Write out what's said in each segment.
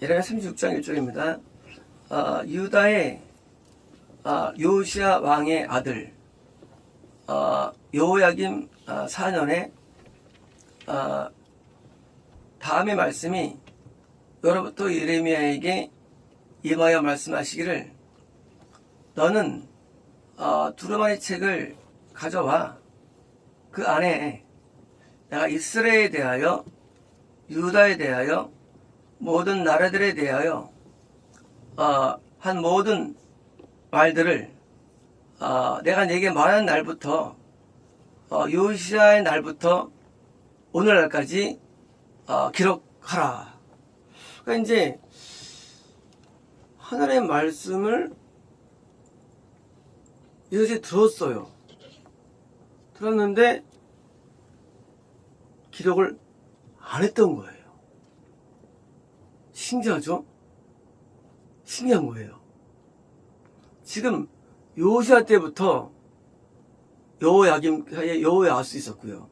예레미야 36장 1절입니다. 유다의 요시야 왕의 아들 여호야김 4년에 다음의 말씀이 여로부터 예레미야에게 임하여 말씀하시기를, 너는 두루마리 책을 가져와 그 안에 내가 이스라엘에 대하여, 유다에 대하여, 모든 나라들에 대하여 한 모든 말들을 내가 네게 말한 날부터 요시야의 날부터 오늘날까지 기록하라. 그러니까 이제 하나님의 말씀을 이것이 들었어요. 들었는데 기록을 안 했던 거예요. 신기하죠? 신기한 거예요. 지금 요시야 때부터 여호야김 사이에 여호야하스 있었고요.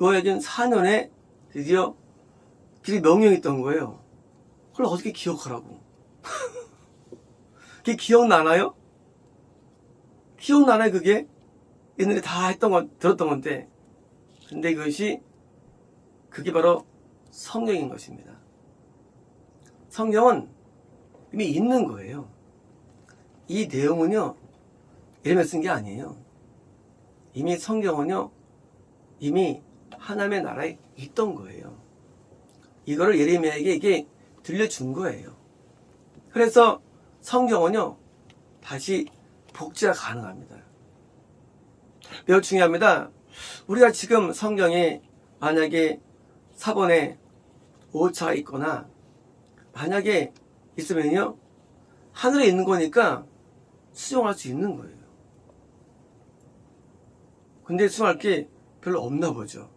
여호야김 4년에 드디어 길이 명령이 있던 거예요. 그걸 어떻게 기억하라고? 그게 기억나나요? 기억나나요, 그게? 옛날에 다 했던 건, 들었던 건데. 근데 그게 바로 성경인 것입니다. 성경은 이미 있는 거예요. 이 내용은요, 예레미야 쓴 게 아니에요. 이미 성경은요, 이미 하나님의 나라에 있던 거예요. 이거를 예레미야에게 이게 들려준 거예요. 그래서 성경은요, 다시 복제가 가능합니다. 매우 중요합니다. 우리가 지금 성경에 만약에 사본에 오차가 있거나 만약에 있으면요, 하늘에 있는 거니까 수정할 수 있는 거예요. 근데 수정할 게 별로 없나 보죠.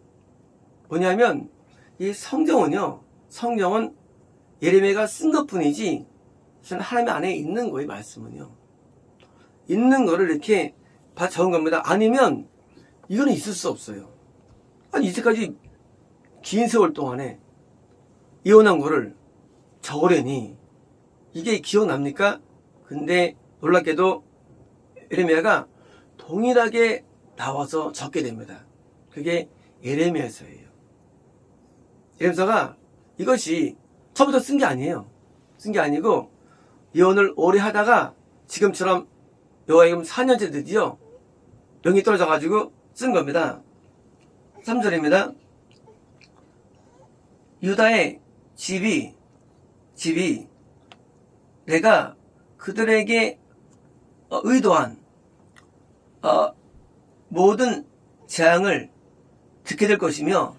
뭐냐면 이 성경은 예레미야가 쓴 것뿐이지 하나님 안에 있는 거예요. 말씀은요, 있는 거를 이렇게 다 적은 겁니다. 아니면 이거는 있을 수 없어요. 아니, 이제까지 긴 세월 동안에 예언한 거를 적으려니 이게 기억납니까? 근데 놀랍게도 예레미야가 동일하게 나와서 적게 됩니다. 그게 예레미야서예요. 예레미야가 이것이 처음부터 쓴 게 아니에요. 쓴 게 아니고 예언을 오래 하다가 지금처럼 여호야김 4년째 드디어 명이 떨어져가지고 쓴 겁니다. 3절입니다. 유다의 집이 내가 그들에게 의도한 모든 재앙을 듣게 될 것이며,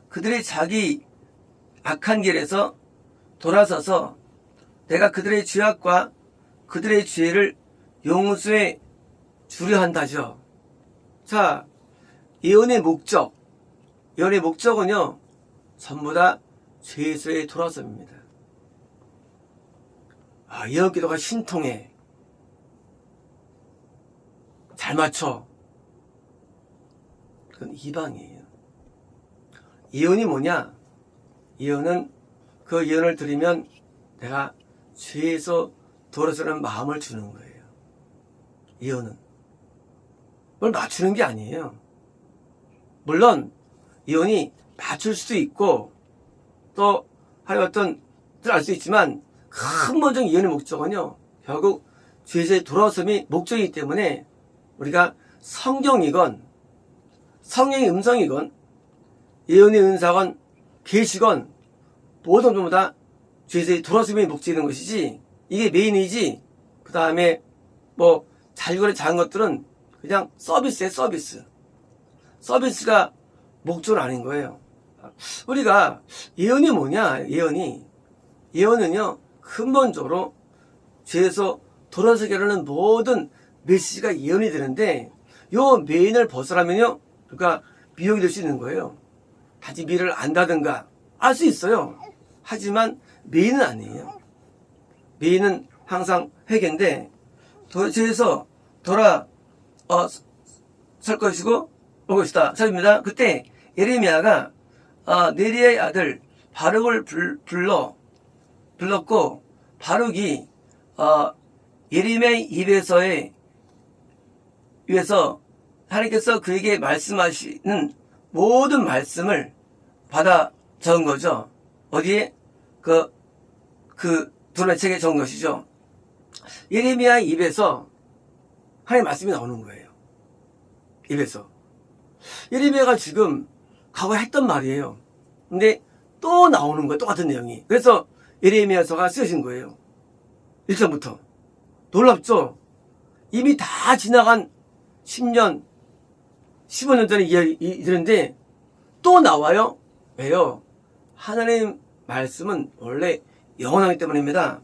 그들의 자기 악한 길에서 돌아서서 내가 그들의 죄악과 그들의 죄를 용서해 주려 한다죠. 자, 예언의 목적은요, 전부 다 죄에서의 돌아섬입니다. 예언 기도가 신통해, 잘 맞춰, 그건 이방이에요. 예언이 뭐냐? 예언은 그 예언을 들으면 내가 죄에서 돌아서는 마음을 주는 거예요. 예언은 뭘 맞추는 게 아니에요. 물론 예언이 맞출 수도 있고 또 하나님 어떤 뜻을 알 수 있지만, 근본적인 예언의 목적은요, 결국 죄에서의 돌아섬이 목적이기 때문에 우리가 성경이건 성령의 음성이건 예언의 은사건 계시건 모든 전부 다 죄에서의 돌아섬이 목적인 것이지, 이게 메인이지 그 다음에 뭐 잘거래 작은 것들은 그냥 서비스예요. 서비스가 목적은 아닌 거예요. 우리가 예언이 뭐냐? 예언은요, 근본적으로 죄에서 돌아서게 하는 모든 메시지가 예언이 되는데, 요 메인을 벗어나면요, 그러니까 미혹이 될 수 있는 거예요. 단지 미를 안다든가 알 수 있어요. 하지만 메인은 아니에요. 메인은 항상 회개인데, 죄에서 설 것이고 올 것이다. 설입니다. 그때 예레미야가 네리야의 아들 바룩을 불러 불렀고 바룩이 예레미야의 입에서 하나님께서 그에게 말씀하시는 모든 말씀을 받아 적은 거죠. 어디에? 그 두루마리 책에 적은 것이죠. 예레미야의 입에서 하나님의 말씀이 나오는 거예요. 입에서. 예레미야가 지금 과거에 했던 말이에요. 근데 또 나오는 거예요. 똑같은 내용이. 그래서 예레미야서가 쓰여진 거예요. 1절부터. 놀랍죠? 이미 다 지나간 10년, 15년 전의 이야기들인데 또 나와요? 왜요? 하나님 말씀은 원래 영원하기 때문입니다.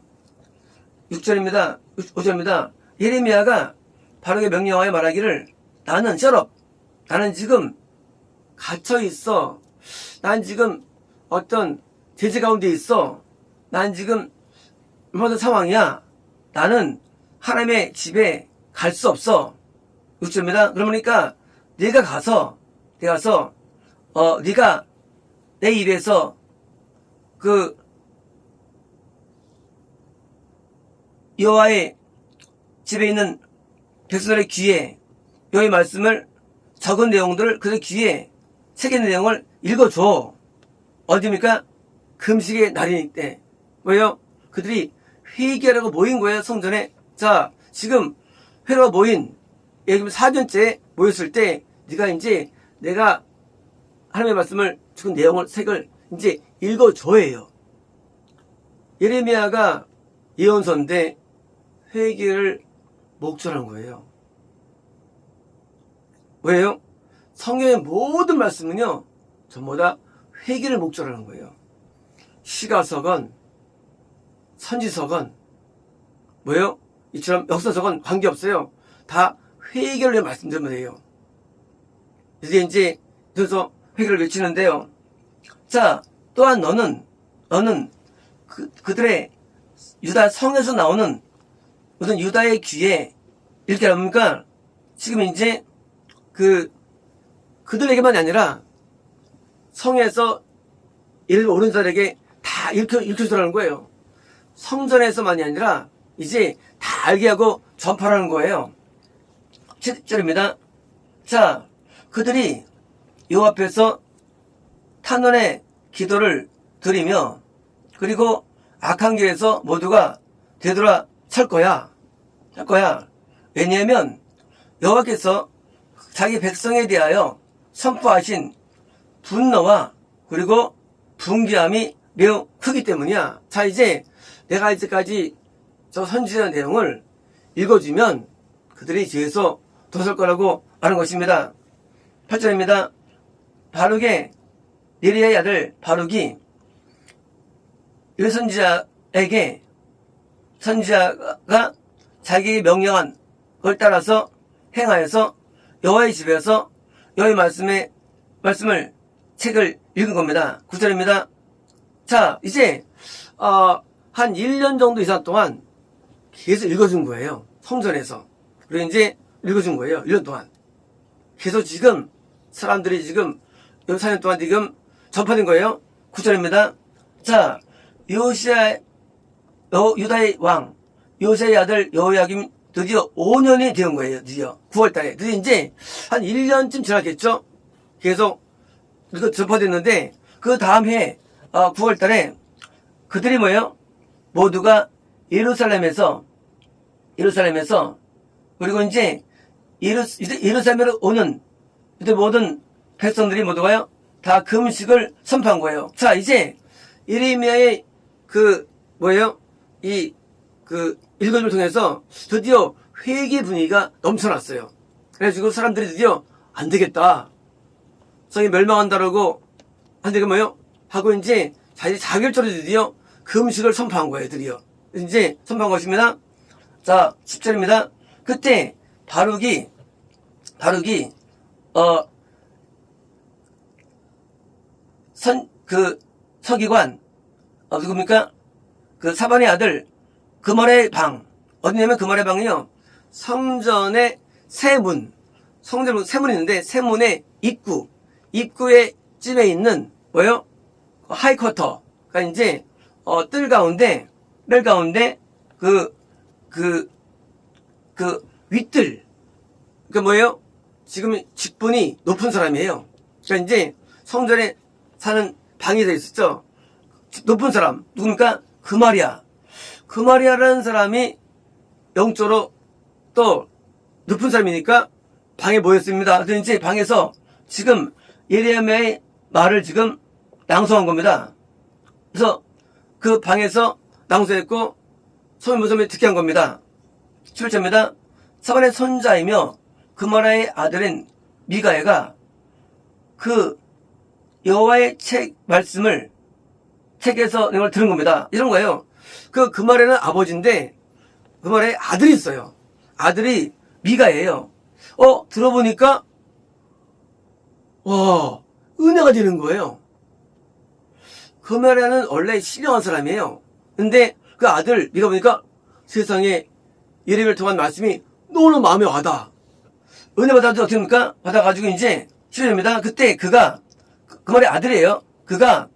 6절입니다. 5절입니다. 예레미야가 바룩의 명령하여 말하기를 나는 지금 갇혀 있어. 난 지금 어떤 제재 가운데 있어. 난 지금 무슨 상황이야. 나는 하나님의 집에 갈 수 없어. 6절입니다. 그러니까 네가 가서 네가 내 입에서 여호와의 집에 있는 백성들의 귀에 여호와의 말씀을 적은 내용들을 그들 귀에 새긴 내용을 읽어줘. 어디입니까? 금식의 날이니 때. 왜요? 그들이 회개하라고 모인 거예요, 성전에. 자, 지금 회로 모인, 예를 들면 4년째 모였을 때, 네가 이제 내가 하나님의 말씀을 적은 내용을, 책을 이제 읽어줘야 해요. 예레미야가 예언서인데 회개를 목전한 거예요. 왜요? 성경의 모든 말씀은요, 전부 다 회개를 목전하는 거예요. 시가서건, 선지서건, 뭐예요? 이처럼 역사서건 관계없어요. 다 회개를 위해 말씀드리면 돼요. 그래서 회개를 외치는데요. 자, 또한 너는 그들의 유다 성에서 나오는 무슨 유다의 귀에 이렇게 합니까? 지금 이제 그들에게만이 아니라 성에서 예를 들어 오는 자들에게 다 읽혀주라는 거예요. 성전에서만이 아니라 이제 다 알게 하고 전파하는 거예요. 7절입니다. 자, 그들이 여호와 앞에서 탄원의 기도를 드리며 그리고 악한 길에서 모두가 되돌아 설 거야. 왜냐하면 여호와께서 자기 백성에 대하여 선포하신 분노와 그리고 분개함이 매우 크기 때문이야. 자, 이제 내가 이제까지 저 선지자의 내용을 읽어주면 그들이 죄에서 도설 거라고 하는 것입니다. 8절입니다. 바룩의 네리야의 아들 바룩이 선지자에게 선지자가 자기 명령한 걸 따라서 행하여서 여호와의 집에서 여호와의 말씀을 책을 읽은 겁니다. 9절입니다. 자, 이제 한 1년 정도 이상 동안 계속 읽어준 거예요. 성전에서. 그리고 이제 읽어준 거예요. 1년 동안. 계속 지금 사람들이 지금 4년 동안 지금 전파된 거예요. 9절입니다. 자, 유다의 왕 요새의 아들 여호야김 드디어 5년이 되는 거예요. 드디어 9월달에 드디어 이제 한 1년쯤 지났겠죠. 계속 이거 전파됐는데 그 다음 해 9월달에 그들이 뭐예요? 모두가 예루살렘에서 그리고 이제 예루살렘으로 오는 이들 모든 백성들이 모두가요 다 금식을 선포한 거예요. 자, 이제 예레미야의 읽어줌을 통해서 드디어 회개 분위기가 넘쳐났어요. 그래가지고 사람들이 드디어 안 되겠다. 성이 멸망한다라고 안 되게 뭐요? 하고 이제 자결적으로 드디어 금식을 선포한 거예요. 드디어 이제 선포한 것입니다. 자, 10절입니다. 그때 바룩이 서기관 누굽니까? 그 사반의 아들 그말의 방 어디냐면 그말의 방이요 성전의 세문 성전 세문이 있는데 세문의 입구에 쯤에 있는 뭐요? 하이쿼터. 그러니까 이제 뜰 가운데 그 윗뜰, 그 뭐예요? 지금 직분이 높은 사람이에요. 그러니까 이제 성전에 사는 방이 되어 있었죠. 높은 사람 누굽니까? 그마리아라는 사람이 영적으로 또 높은 사람이니까 방에 모였습니다. 그래서 이제 방에서 지금 예레미야의 말을 지금 낭송한 겁니다. 그래서 그 방에서 낭송했고 소문무섭게 듣게 한 겁니다. 7절입니다. 사반의 손자이며 그마리아의 아들인 미가야가 그 여호와의 책 말씀을 책에서 내용을 들은 겁니다. 이런 거예요. 그마리아는 아버지인데 그마리아의 아들이 있어요. 아들이 미가예요. 들어보니까 와, 은혜가 되는 거예요. 그마리아는 원래 신령한 사람이에요. 근데 그 아들 미가 보니까 세상에 예레미야를 통한 말씀이 너무 마음에 와닿아. 은혜 받아도 어떻게 합니까? 받아가지고 이제 7절입니다. 그때 그마리아 아들이에요. 그가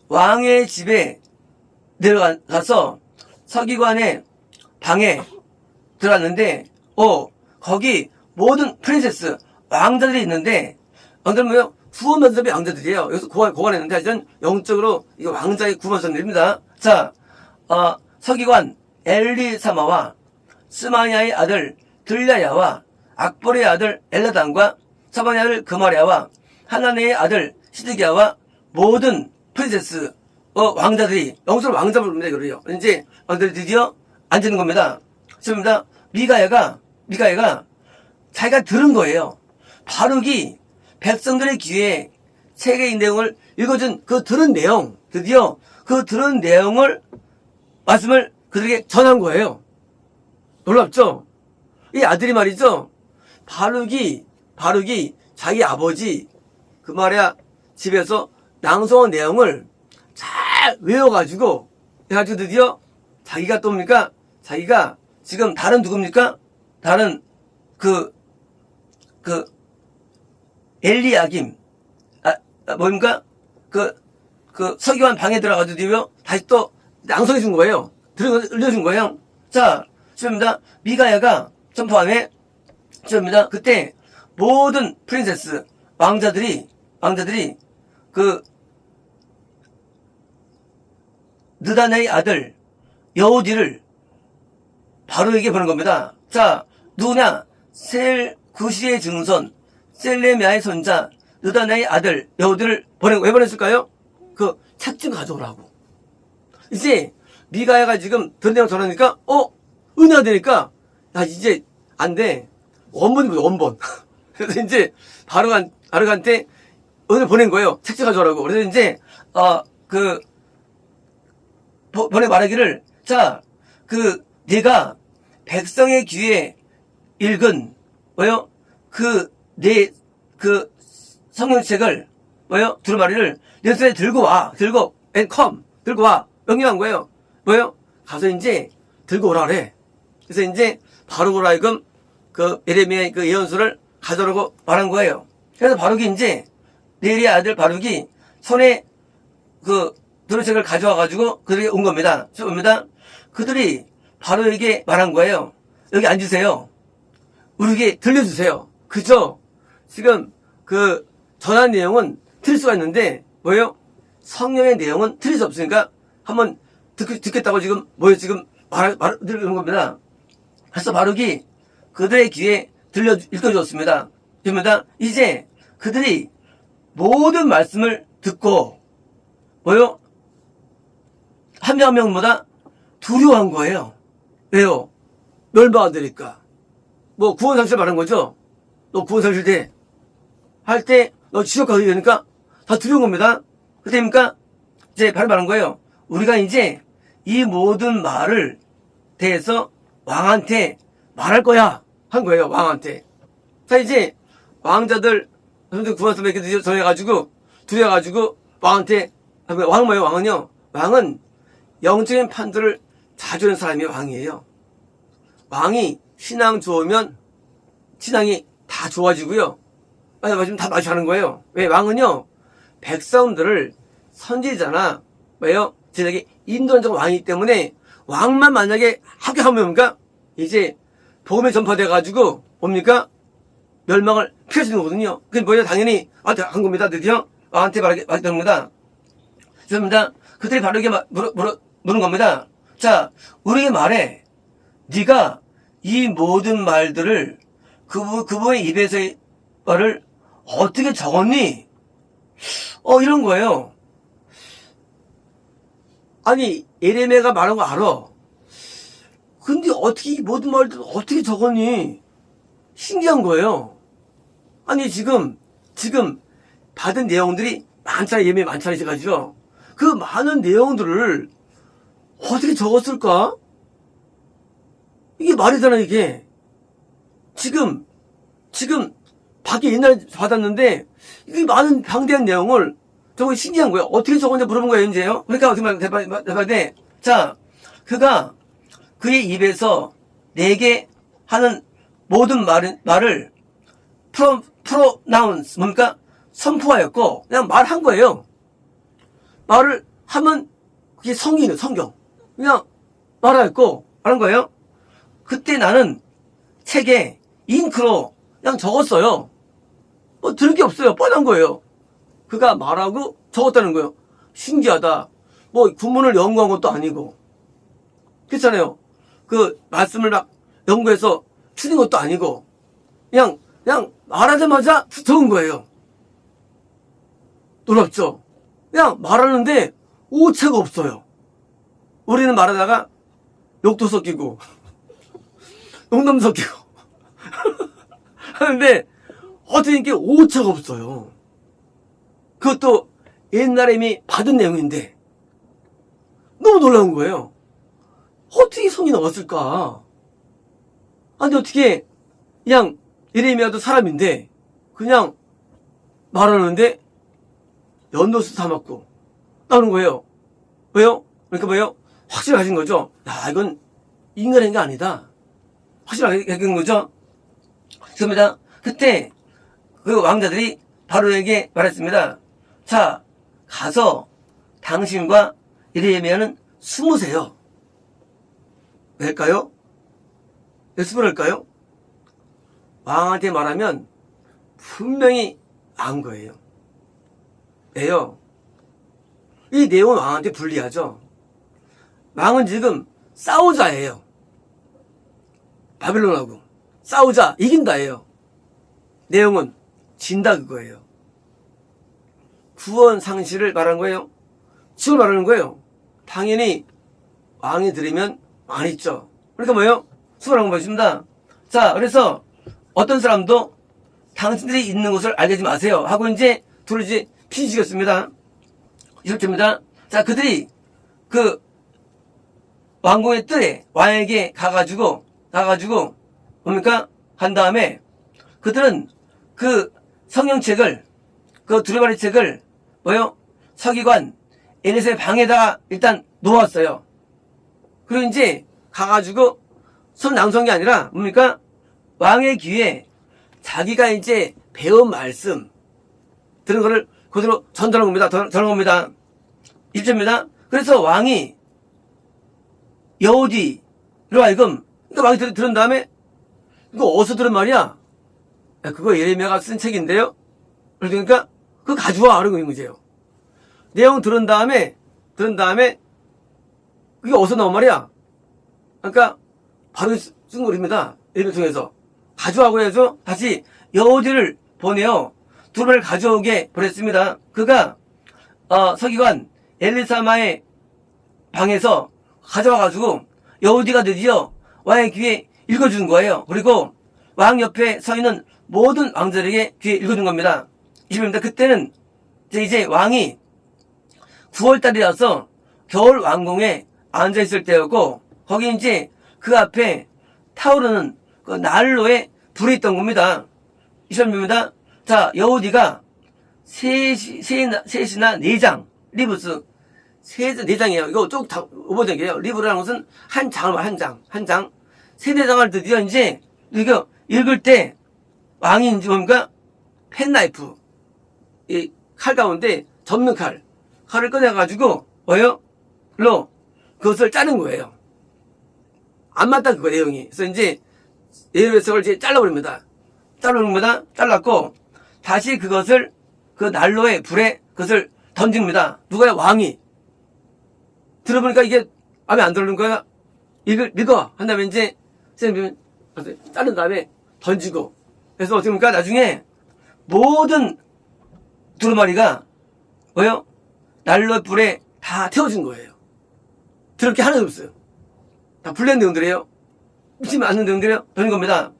왕의 집에 내려가서 서기관의 방에 들어갔는데 거기 모든 프린세스 왕자들이 있는데 왕자들 뭐예요? 구원받은 왕자들이에요. 여기서 고관했는데 하여튼 영적으로 이거 왕자의 구원받습니다. 자, 서기관 엘리사마와 스마냐의 아들 들랴야와 악보리의 아들 엘라단과 사반의 아들 그마리아와 하나네의 아들 시드기야와 모든 프린세스 왕자들이 영적으로 왕자 부릅니다. 그래요. 이제 왕자들이 드디어 앉는 겁니다. 그렇습니다. 미가야가 자기가 들은 거예요. 바룩이 백성들의 귀에 책의 내용을 읽어준 그 들은 내용, 드디어 그 들은 내용을 말씀을 그들에게 전한 거예요. 놀랍죠? 이 아들이 말이죠. 바룩이 자기 아버지 그마리아 집에서 낭송한 내용을 잘 외워가지고 드디어 자기가 또 뭡니까? 자기가 지금 다른 누굽니까? 다른 엘리야김 뭡니까? 서기관 방에 들어가지고 다시 또 낭송해 준 거예요. 들려준 거예요. 자, 시입니다. 미가야가 전 포함해 시입니다. 그때 모든 프린세스 왕자들이 느다네의 아들 여우디를 바로에게 보낸 겁니다. 자, 누구냐? 셀구시의 증손 셀레미야의 손자 느다네의 아들 여우디를 왜 보냈을까요? 그 책 좀 가져오라고. 이제 미가야가 지금 들은 내용 전하니까 은혜가 되니까 이제 안 돼. 원본. 그래서 이제 바룩한테 은혜 보낸 거예요. 책 좀 가져오라고. 그래서 이제 번에 말하기를, 자, 네가 백성의 귀에 읽은, 성경책을, 두루마리를 내 손에 들고 와. 들고 와. 명령한 거예요. 가서 이제 들고 오라 그래. 그래서 이제 바룩으로 하여금 예레미야의 예언서를 가져오라고 말한 거예요. 그래서 바룩이 이제, 네리의 아들 바룩이 손에 두루책을 가져와가지고 그들에게 온 겁니다. 그들이 바로에게 말한 거예요. 여기 앉으세요. 우리에게 들려주세요. 그죠? 지금 전한 내용은 틀릴 수가 있는데 성령의 내용은 틀릴 수 없으니까 한번 듣겠다고 지금 들은 겁니다. 그래서 바룩이 그들의 귀에 읽어주었습니다. 이제 그들이 모든 말씀을 듣고 한 명 한 명마다 두려워한 거예요. 왜요? 멸망하니까. 구원상실 말한 거죠? 너 구원상실 돼. 할 때 너 지옥 가게 되니까 다 두려운 겁니다. 그때니까 이제 바로 말한 거예요. 우리가 이제 이 모든 말을 대해서 왕한테 말할 거야. 한 거예요. 왕한테. 자, 이제 왕자들 구원성에 전해가지고 두려워가지고 왕한테 왕은 뭐예요? 왕은요? 왕은 영적인 판도를 자주 하는 사람이 왕이에요. 왕이 신앙 좋으면 신앙이 다 좋아지고요. 맞으면 다 마주하는 거예요. 왜? 왕은요, 백성들을 선지자나, 제자에게 인도하는 자가 왕이기 때문에 왕만 만약에 합격하면 뭡니까? 이제 복음이 전파돼가지고 뭡니까? 멸망을 피할 수 있는 거거든요. 그게 뭐냐? 당연히 한 겁니다. 드디어 왕한테 말하게 되는 겁니다. 그렇습니다. 그들이 바로 이렇게 물은 겁니다. 자, 우리에게 말해. 네가 이 모든 말들을 그분의 입에서의 말을 어떻게 적었니? 이런 거예요. 아니, 예레미야가 말한 거 알아. 근데 어떻게 이 모든 말들을 어떻게 적었니? 신기한 거예요. 아니, 지금 받은 내용들이 많잖아요. 예매 많잖아요. 제가죠. 그 많은 내용들을 어떻게 적었을까? 이게 말이 되나, 이게. 지금 밖에 옛날에 받았는데, 이게 많은 방대한 내용을 저거 신기한 거예요. 어떻게 적었냐 물어본 거예요, 이제요. 그러니까 어떻게 해봐야 돼. 자, 그가 그의 입에서 내게 하는 모든 말을 프로나운스, 뭡니까? 선포하였고, 그냥 말한 거예요. 말을 하면 그게 성경. 그냥 말하였고, 하는 거예요. 그때 나는 책에 잉크로 그냥 적었어요. 뭐 들을 게 없어요. 뻔한 거예요. 그가 말하고 적었다는 거예요. 신기하다. 뭐 군문을 연구한 것도 아니고. 그렇잖아요. 그 말씀을 막 연구해서 추린 것도 아니고. 그냥 말하자마자 적은 거예요. 놀랍죠? 그냥 말하는데 오체가 없어요. 우리는 말하다가 욕도 섞이고 농담도 섞이고 하는데 어떻게 이게 오체가 없어요. 그것도 옛날에 이미 받은 내용인데 너무 놀라운 거예요. 어떻게 성이 나왔을까? 아니 어떻게 그냥 예레미야도 사람인데 그냥 말하는데 연도수 다 맞고 나오는 거예요. 왜요? 그러니까 뭐예요? 확실하신 거죠? 야, 이건 인간의 게 아니다. 확실하게 한 거죠? 그렇습니다. 그때 그 왕자들이 바로에게 말했습니다. 자, 가서 당신과 예레미야는 숨으세요. 왜일까요? 왜 숨으랄까요? 왕한테 말하면 분명히 안 거예요. 왜요? 이 내용은 왕한테 불리하죠. 왕은 지금 싸우자예요. 바빌론하고 싸우자 이긴다예요. 내용은 진다 그거예요. 구원 상실을 말하는 거예요. 지금 말하는 거예요. 당연히 왕이 들으면 망했죠. 그러니까 뭐예요? 수고라는 것입니다. 자, 그래서 어떤 사람도 당신들이 있는 곳을 알게 하지 마세요 하고 이제 둘을 이제 피시켰습니다. 20절입니다. 자, 그들이 그 왕궁의 뜰에 왕에게 가가지고 뭡니까? 한 다음에 그들은 그 성경책을 그 두루마리 책을 뭐요? 서기관 에lis의 방에다가 일단 놓았어요. 그리고 이제 가가지고 손 낭송한 게 아니라 뭡니까? 왕의 귀에 자기가 이제 배운 말씀 들은 거를 그대로 전달한 겁니다. 전한 겁니다. 20절입니다. 그래서 왕이 여호디로 하여금 그러니까 왕이 들은 다음에 이거 어디서 들은 말이야? 야, 그거 예레미야가 쓴 책인데요. 그러니까 그거 가져와 그런 거예요. 내용 들은 다음에 그게 어디서 나온 말이야? 그러니까 바로 쓴 거입니다. 예레미야 통해서 가져와고 해서 다시 여호디를 보내어 두루마리를 가져오게 보냈습니다. 그가 서기관 엘리사마의 방에서 가져와가지고 여호디가 드디어 왕의 귀에 읽어준 거예요. 그리고 왕 옆에 서 있는 모든 왕들에게 귀에 읽어준 겁니다. 20입니다. 그때는 이제 왕이 9월달이라서 겨울 왕궁에 앉아있을 때였고 거기 이제 그 앞에 타오르는 그 난로에 불이 있던 겁니다. 20입니다. 자, 여호디가 셋이나 4장 리브스 네 장이에요. 이거 쭉 다 오버된게요. 리브라는 것은 한 장을 한 장. 세네 장을 드디어 이제 이거 읽을 때 왕이 이제 뭡니까? 펜나이프 이 칼 가운데 접는 칼을 꺼내가지고 뭐예요? 로 그것을 짜는 거예요. 안 맞다 그거 내용이. 그래서 이제 예루살렘을 이제 잘라버립니다. 잘랐고 다시 그것을 그 난로에 불에 그것을 던집니다. 누가요? 왕이. 들어보니까 이게 마음에 안 들어오는 거야. 이걸 읽어 한 다음에 이제 선생님이 자른 다음에 던지고. 그래서 어떻게 보니까 나중에 모든 두루마리가 뭐요? 난로 불에 다 태워진 거예요. 들을 게 하나도 없어요. 다 불낸 내용들이에요. 미치면 않는 내용들이에요. 던진 겁니다.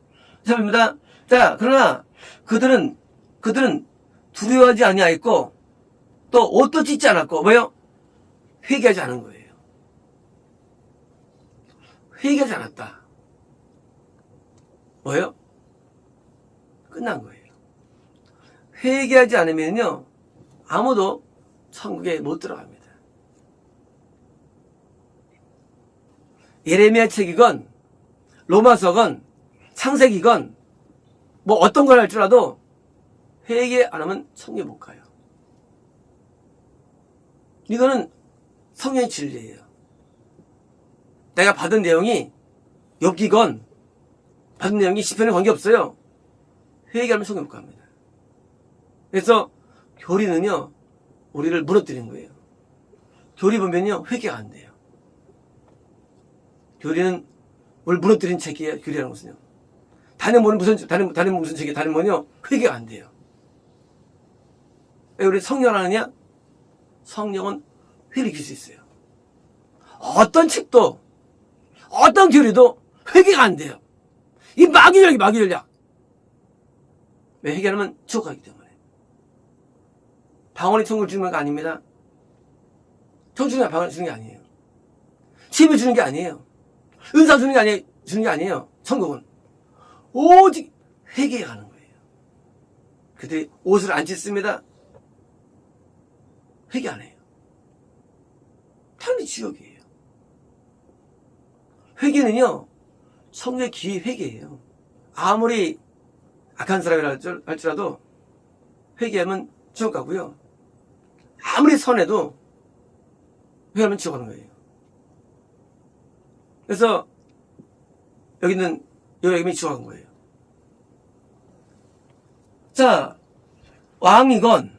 죄송합니다. 자, 그러나 그들은 두려워하지 아니하였고 또 옷도 찢지 않았고 뭐요? 회개하지 않은 거예요. 회개하지 않았다. 뭐예요? 끝난 거예요. 회개하지 않으면요 아무도 천국에 못 들어갑니다. 예레미야 책이건 로마서건 창세기건 뭐 어떤 걸 할지라도 회개 안 하면 천국에 못 가요. 이거는 성령의 진리예요. 내가 받은 내용이 욥기건 받은 내용이 시편에 관계없어요. 회개하면 천국에 못 갑니다. 그래서 교리는요 우리를 무너뜨리는 거예요. 교리 보면요 회개가 안 돼요. 교리는 우리를 무너뜨린 책이에요. 교리라는 것은요. 다른 무슨 책이에요? 다른 뭐는요 회개가 안 돼요. 왜 우리 성령 하느냐? 성령은 회개를 이길 수 있어요. 어떤 책도 어떤 교리도 회개가 안 돼요. 이 마귀 전략. 왜 회개하면 지옥 가기 때문에. 방언이 천국을 주는 거 아닙니다. 천국 주는 게 방언을 주는 게 아니에요. 힘을 주는 게 아니에요. 은사 주는 게 아니에요. 천국은 오직 회개에 가는 거예요. 그들이 옷을 안 찢습니다. 회개 안 해요. 당연히 지옥이에요. 회개는요 성령의 기회 회개예요. 아무리 악한 사람이라 할지라도 회개하면 지옥 가고요. 아무리 선해도 회개하면 지옥 가는 거예요. 그래서 여기는 요야김이 지옥 간 거예요. 자, 왕이건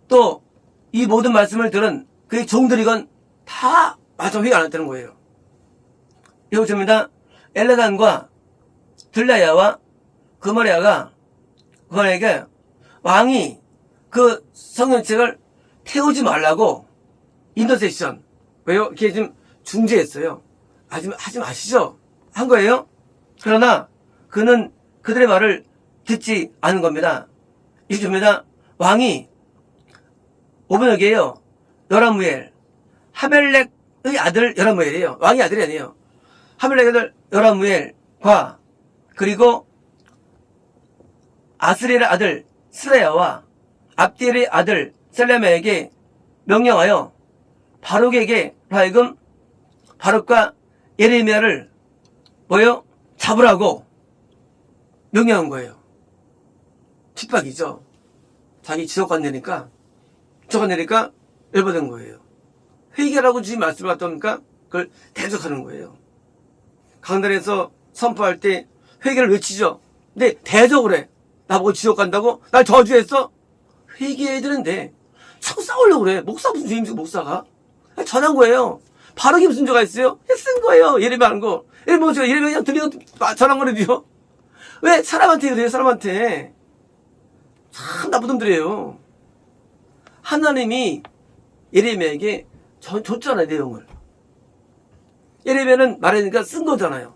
또 이 모든 말씀을 들은 그의 종들이건 다 마저 회개 안 했다는 거예요. 여기서입니다. 엘레단과 들라야와 그마리아에게 왕이 그 성경책을 태우지 말라고 인터세션 왜요? 이렇게 좀 중재했어요. 하지 마시죠. 한 거예요. 그러나 그는 그들의 말을 듣지 않은 겁니다. 이십니다. 왕이 오베노게요. 여라무엘 하멜렉의 아들 여라무엘이에요. 왕의 아들이 아니에요. 하멜렉의 아들 여라무엘과 그리고 아스리엘의 아들 스라야와 압디엘의 아들 셀레메에게 명령하여 바룩에게 하여금 바룩과 예레미야를 뭐요? 잡으라고 명령한 거예요. 핍박이죠. 자기 지옥간 내니까 열받은 거예요. 회개라고 주님 말씀을 받다니까 그걸 대적하는 거예요. 강단에서 선포할 때 회개를 외치죠. 근데 대적을 해. 나보고 지옥 간다고? 날 저주했어? 회개해야 되는데 자꾸 싸우려고 그래. 목사 무슨 죄임지고 목사가? 전한 거예요. 바르게 무슨 죄가 있어요? 쓴 거예요. 예레미야 하는 거. 예레미야 그냥 들리는 전한 거라도요. 왜 사람한테 그래요? 사람한테. 참 나쁜 놈들이에요. 하나님이 예레미야에게 줬잖아요. 내용을. 예레미야는 말하니까 쓴 거잖아요.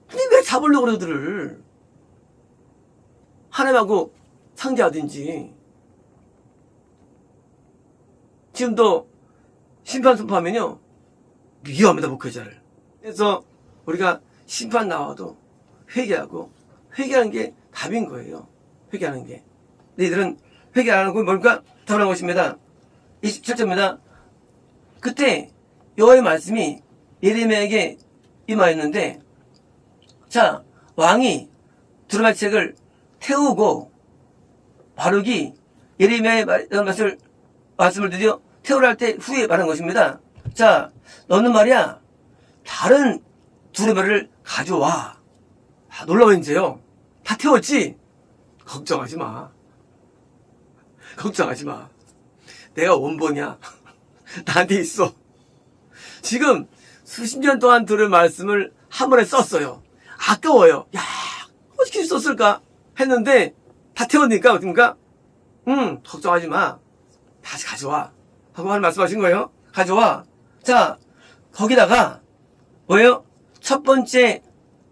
근데 왜 잡으려고 그래 그들을. 하나님하고 상대하든지. 지금도 심판 선포하면요 위험합니다. 목회자를. 그래서 우리가 심판 나와도 회개하는 게 답인 거예요. 회개하는 게. 너희들은 회개 안 하고 뭘까? 답을 한 것입니다. 27절입니다. 그때 여호와의 말씀이 예레미야에게 임하였는데 자 왕이 두루마리 책을 태우고 바룩이 예레미야의 말씀을 드디어 태우라 할 때 후에 말한 것입니다. 자, 너는 말이야, 다른 두루마리를 가져와. 놀라워, 이제요. 다 태웠지? 걱정하지 마. 걱정하지 마. 내가 원본이야. 나한테 있어. 지금 수십 년 동안 들은 말씀을 한 번에 썼어요. 아까워요. 야, 어떻게 썼을까? 했는데, 다 태웠으니까, 어떻습니까? 걱정하지 마. 다시 가져와. 하고 말씀하신 거예요. 가져와. 자, 거기다가, 뭐예요? 첫 번째,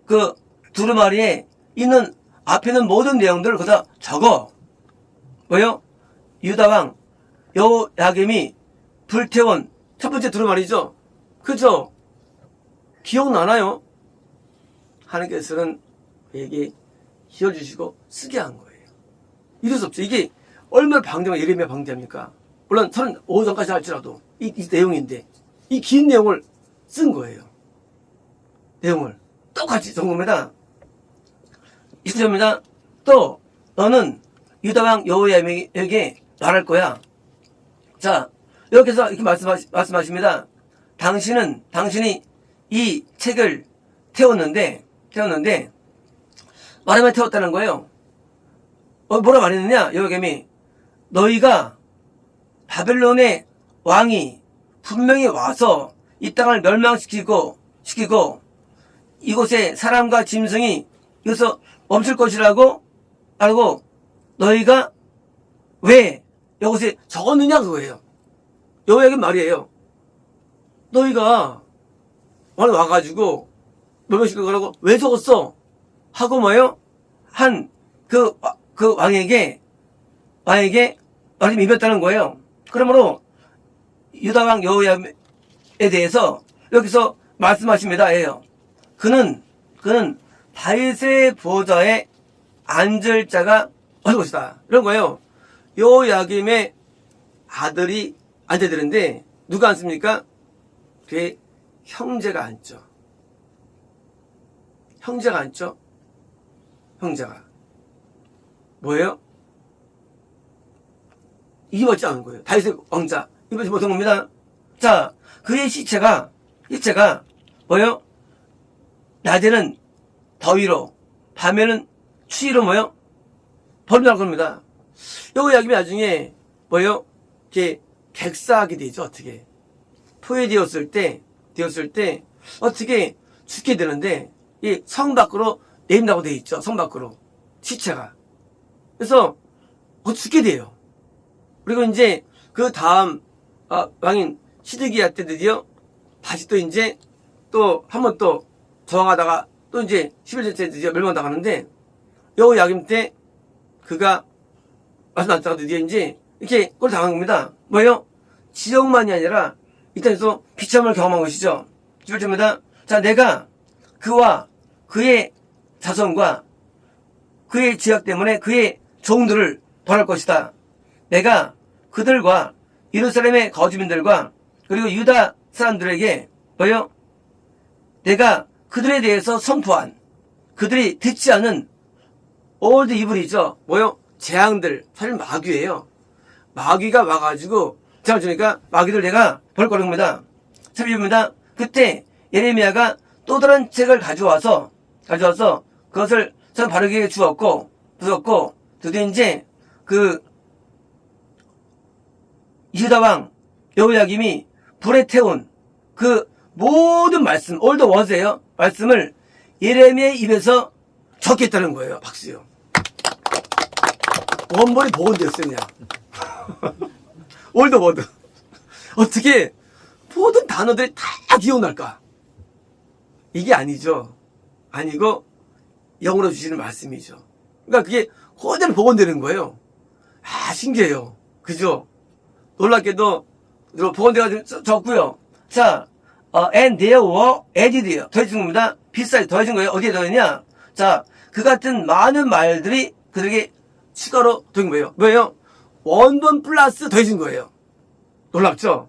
그, 두루마리에 있는, 앞에 있는 모든 내용들을 거기다 적어. 뭐예요? 유다왕, 여호야김이 불태운 첫 번째 두루마리죠? 그죠? 기억나나요? 하나님께서는 우리에게 지어주시고 쓰게 한 거예요. 이럴 수 없죠. 이게 얼마나 방대한 예레미야 방대합니까? 물론 35장까지 할지라도 이 내용인데 이 긴 내용을 쓴 거예요. 내용을 똑같이 적은 겁니다. 20절입니다. 또 너는 유다왕 여호야김에게 말할 거야. 자, 여기서 이렇게 말씀하십니다. 당신이 이 책을 태웠는데 말하면 태웠다는 거예요. 뭐라 말했느냐? 여호야김이 너희가 바벨론의 왕이 분명히 와서 이 땅을 멸망시키고 이곳에 사람과 짐승이 여기서 멈출 것이라고 알고 너희가 왜 이곳에 적었느냐 그거예요. 여호야김 말이에요. 너희가 와가지고 멸망시킬 거라고 왜 적었어? 하고 뭐예요? 그 왕에게 말씀이 입혔다는 거예요. 그러므로 유다왕 여호야김에 대해서 여기서 말씀하십니다. 예요. 그는 다윗의 보좌에 앉을 자가 어디 것이다. 이런 거예요. 여호야김의 아들이 앉아야 되는데 누가 앉습니까? 그의 형제가 앉죠. 형제가 뭐예요? 입었지 않은 거예요. 다윗의 왕자 입었지 못한 겁니다. 자, 그의 시체가 뭐예요? 낮에는 더위로 밤에는 추위로 뭐예요? 버림날 겁니다. 여호야김이 나중에 뭐예요? 이렇게 객사하게 되죠. 어떻게 포위되었을 때 어떻게 죽게 되는데 이 성 밖으로 내린다고 되어 있죠. 성 밖으로 시체가. 그래서 죽게 돼요. 그리고 이제 그 다음 왕인 시드기야 때 드디어 다시 또 이제 또 한 번 또 저항하다가 또 이제 11년 때 드디어 멸망당하는데 여호야김 때 그가 말씀하셨다가 드디어 이제 이렇게 꼴 당한 겁니다. 뭐예요? 지역만이 아니라 이 땅에서 비참을 경험한 것이죠. 11절입니다. 자, 내가 그와 그의 자손과 그의 지역 때문에 그의 종들을 벌할 것이다. 내가 그들과 예루살렘의 거주민들과 그리고 유다 사람들에게 뭐요? 내가 그들에 대해서 선포한 그들이 듣지 않은 올드 이블이죠. 뭐요? 재앙들, 사실 마귀예요. 마귀가 와가지고 재앙을 주니까 마귀들 내가 벌 거는 겁니다. 12절입니다. 그때 예레미야가 또 다른 책을 가져와서 그것을 전 바르게 주었고 드디어 이제 그 유다 왕 여호야김이 불에 태운 그 모든 말씀, 올드 워즈예요. 말씀을 예레미야의 입에서 적겠다는 거예요. 박수요. 원본이 복원되었어요, 그냥. 올드 워드. 어떻게 모든 단어들이 다 기억날까? 이게 아니죠. 아니고 영으로 주시는 말씀이죠. 그러니까 그게 그대로 복원되는 거예요. 신기해요. 그죠? 놀랍게도 복원돼가지고 적고요. 자, and there were added 더해진 겁니다. 비싸게 더해진 거예요. 어디에 더했냐? 자, 그 같은 많은 말들이 그들에게 추가로 더해진 거예요. 뭐예요? 원본 플러스 더해진 거예요. 놀랍죠?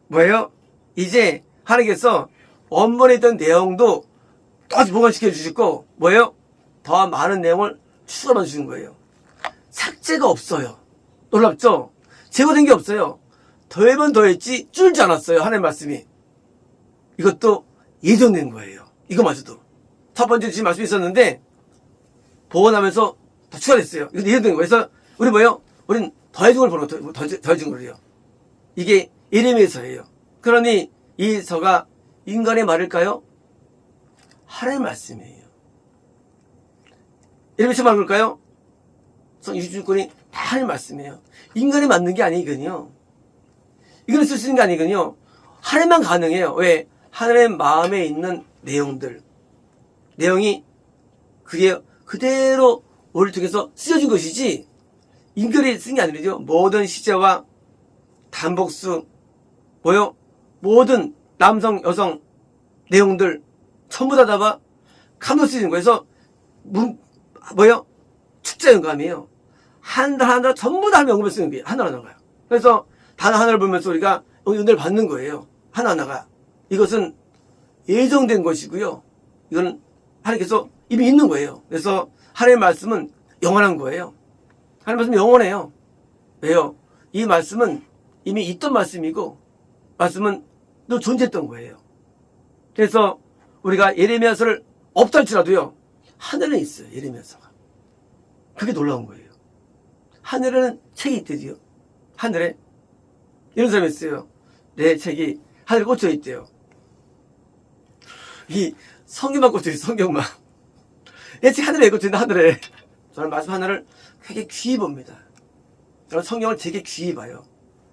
뭐예요? 이제 하나님께서 원본에 있던 내용도 똑같이 보관시켜 주시고 뭐예요? 더 많은 내용을 추가로 주신 거예요. 삭제가 없어요. 놀랍죠? 제거된 게 없어요. 더하면 더했지 줄지 않았어요. 하나님의 말씀이. 이것도 예정된 거예요. 이거마저도. 첫 번째 지금 말씀이 있었는데 보고 나면서 더 추가됐어요. 이거 예정된 거예요. 그래서 우리 뭐예요? 우린 더해준 걸 보는 거예요. 더해준 걸요. 이게 예레미야서예요. 그러니 이 서가 인간의 말일까요? 하나님의 말씀이에요. 예레미야 말 그럴까요? 유주권이 다 하나님의 말씀이에요. 인간이 만든 게 아니거든요. 이거는 쓸 수 있는 게 아니거든요. 하나님만 가능해요. 왜? 하나님의 마음에 있는 내용이 그게 그대로 우리를 통해서 쓰여진 것이지 인간이 쓴 게 아니죠. 모든 시제와 단복수 뭐요? 모든 남성 여성 내용들 전부 다 감독 쓰여진 거예요. 그래서 축제 영감이에요. 한 달 한 달 전부 다 연금을 쓰는 게 하나하나가요. 그래서 단어 하나를 보면서 우리가 은혜를 받는 거예요. 하나하나가. 이것은 예정된 것이고요. 이건 하나님께서 이미 있는 거예요. 그래서 하나님의 말씀은 영원한 거예요. 하나님의 말씀은 영원해요. 왜요? 이 말씀은 이미 있던 말씀이고 말씀은 늘 존재했던 거예요. 그래서 우리가 예레미야서를 없다 할지라도요. 하늘에 있어요. 예레미야서가. 그게 놀라운 거예요. 하늘에는 책이 있대요. 하늘에. 이런 사람이 있어요. 내 책이 하늘에 꽂혀 있대요. 이 성경만 꽂혀 있어요. 성경만. 내 책 하늘에 꽂혀 있는데 하늘에. 저는 말씀 하나를 되게 귀히 봅니다. 저는 성경을 되게 귀히 봐요.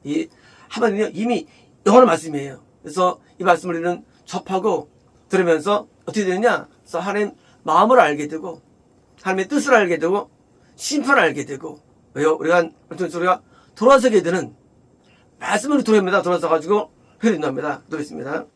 이 하나님은 이미 영원한 말씀이에요. 그래서 이 말씀을 우리는 접하고 들으면서 어떻게 되느냐? 그래서 하나님 마음을 알게 되고 하나님의 뜻을 알게 되고 심판을 알게 되고 왜요? 우리가 돌아서게 되는 말씀으로 돌아옵니다. 돌아서 가지고 회개된답니다. 또 있습니다.